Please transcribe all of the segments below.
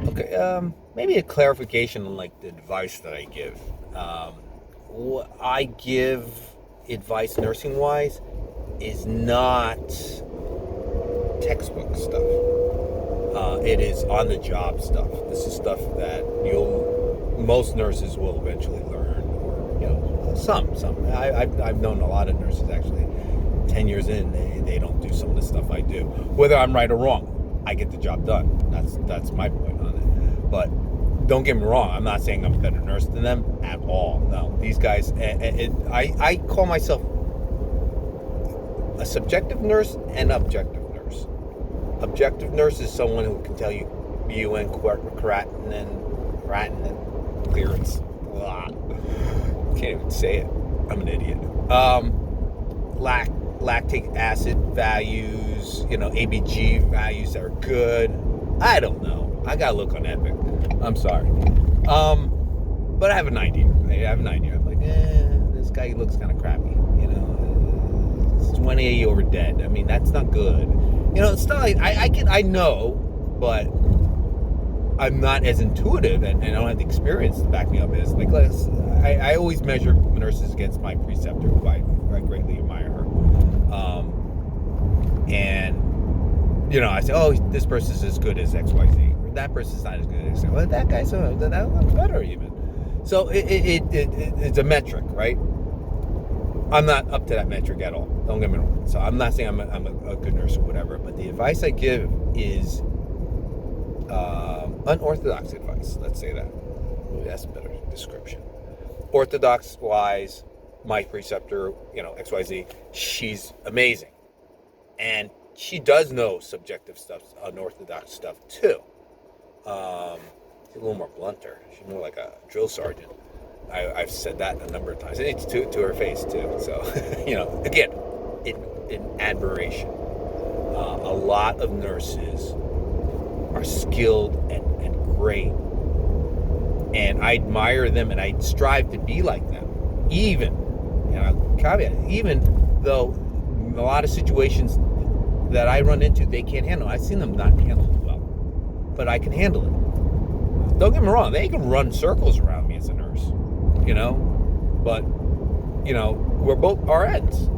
Okay, maybe a clarification on like the advice that I give. What I give advice nursing wise is not textbook stuff. It is on the job stuff. This is stuff that most nurses will eventually learn, or some. I've known a lot of nurses actually. 10 years in, they don't do some of the stuff I do. Whether I'm right or wrong, I get the job done. That's my point on it. But don't get me wrong, I'm not saying I'm a better nurse than them at all. No, these guys, I call myself a subjective nurse and objective nurse. Objective nurse is someone who can tell you UN, creatinine, clearance. Blah. Can't even say it. I'm an idiot. Lactic acid values, ABG values that are good. I don't know. I gotta look on Epic. I'm sorry. But I have an idea. I'm like, this guy looks kind of crappy. It's 20 over dead. I mean, that's not good. It's not like I know, but I'm not as intuitive, and I don't have the experience to back me up as like. I always measure nurses against my preceptor, who I greatly admire her. And I say, oh, this person's as good as XYZ, or that person's not as good as XYZ. Well, that guy's better even. So it's a metric, right? I'm not up to that metric at all. Don't get me wrong. So I'm not saying I'm a good nurse or whatever, but the advice I give is unorthodox advice. Let's say that. Maybe that's a better description. Orthodox-wise, my preceptor, XYZ, she's amazing. And she does know subjective stuff, unorthodox stuff, too. She's a little more blunter. She's more like a drill sergeant. I've said that a number of times. And it's to her face, too. So, again, in admiration. A lot of nurses are skilled and great. And I admire them, and I strive to be like them. Even though a lot of situations that I run into, they can't handle. I've seen them not handle it well, but I can handle it. Don't get me wrong; they can run circles around me as a nurse, But we're both RNs.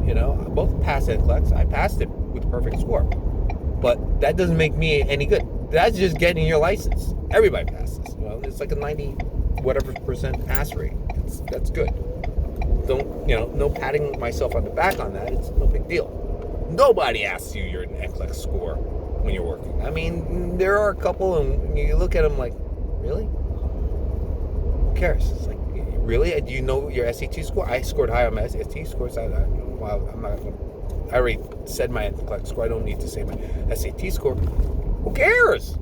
Both pass NCLEX. I passed it with a perfect score, but that doesn't make me any good. That's just getting your license. Everybody passes. It's like a 90% pass rate. That's good. Don't no patting myself on the back on that. It's no big deal. Nobody asks you your NCLEX score when you're working. I mean, there are a couple, and you look at them like, really? Who cares? It's like, really? Do you know your SAT score? I scored high on my SAT scores. I already said my NCLEX score. I don't need to say my SAT score. Who cares?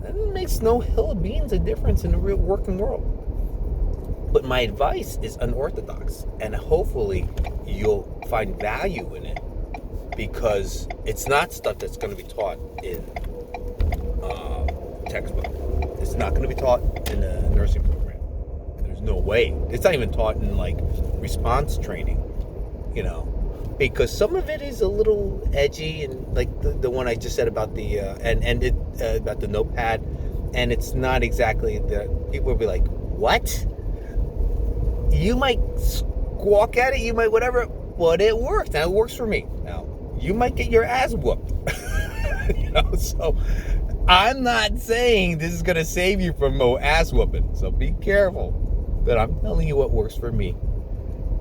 That makes no hill of beans a difference in the real working world. But my advice is unorthodox, and hopefully you'll find value in it, because it's not stuff that's going to be taught in textbook. It's not going to be taught in a nursing program. There's no way. It's not even taught in like response training, because some of it is a little edgy, and like the one I just said about the about the notepad, and it's not exactly people will be like, what? You might squawk at it, you might whatever, but it works. Now it works for me. Now you might get your ass whooped. So I'm not saying this is gonna save you from no ass whooping. So be careful. But I'm telling you what works for me,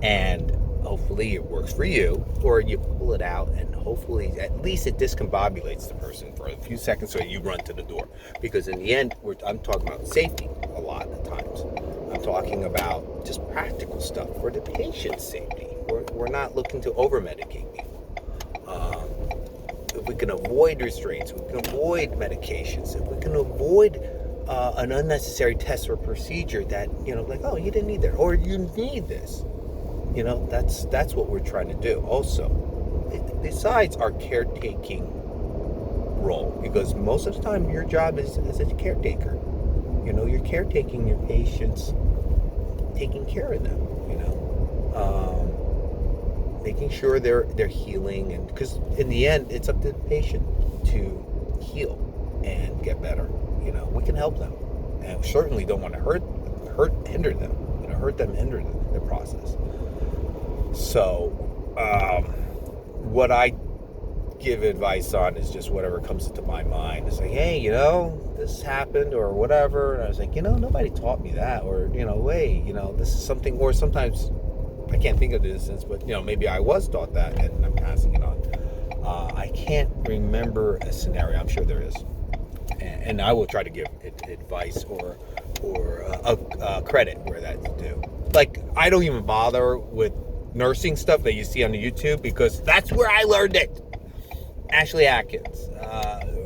and hopefully it works for you, or you pull it out, and hopefully at least it discombobulates the person for a few seconds so you run to the door. Because in the end, I'm talking about safety a lot of times. I'm talking about just practical stuff for the patient's safety. We're not looking to over-medicate people. If we can avoid restraints, we can avoid medications, if we can avoid an unnecessary test or procedure that, like, oh, you didn't need that, or you need this. That's what we're trying to do. Also, besides our caretaking role, because most of the time your job is as a caretaker. You're caretaking your patients, taking care of them. Making sure they're healing, and because in the end, it's up to the patient to heal and get better. we can help them, and we certainly don't want to hinder them, hinder the process. So, what I give advice on is just whatever comes into my mind. It's like, hey, this happened or whatever, and I was like, nobody taught me that, or hey, this is something, or sometimes I can't think of the instance, but maybe I was taught that and I'm passing it on. I can't remember a scenario. I'm sure there is, and I will try to give advice or credit where that's due. Like, I don't even bother with nursing stuff that you see on the YouTube, because that's where I learned it. Ashley Atkins,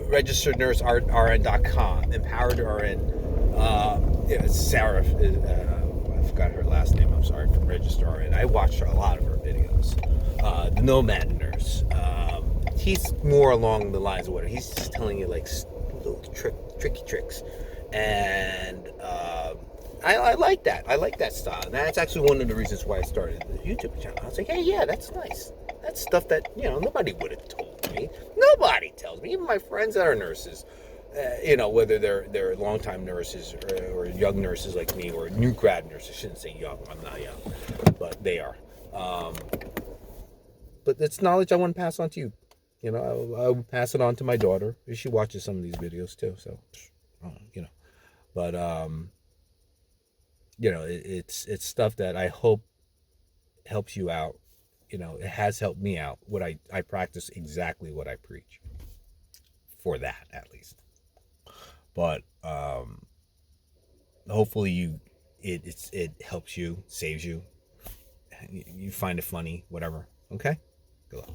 RegisteredNurseRN.com, EmpoweredRN. Sarah, I forgot her last name, I'm sorry, from RegisteredRN. I watched a lot of her videos. The Nomad Nurse. He's more along the lines of what he's just telling you, like, little tricky tricks. And I like that. I like that style. And that's actually one of the reasons why I started the YouTube channel. I was like, hey, yeah, that's nice. That's stuff that, nobody would have told me. Nobody tells me. Even my friends that are nurses, whether they're longtime nurses or young nurses like me, or new grad nurses. I shouldn't say young. I'm not young. But they are. But it's knowledge I want to pass on to you. I will pass it on to my daughter. She watches some of these videos too. So, But, it's stuff that I hope helps you out. It has helped me out. I practice exactly what I preach, for that at least. But hopefully it helps you, saves you. You find it funny, whatever. Okay, good luck.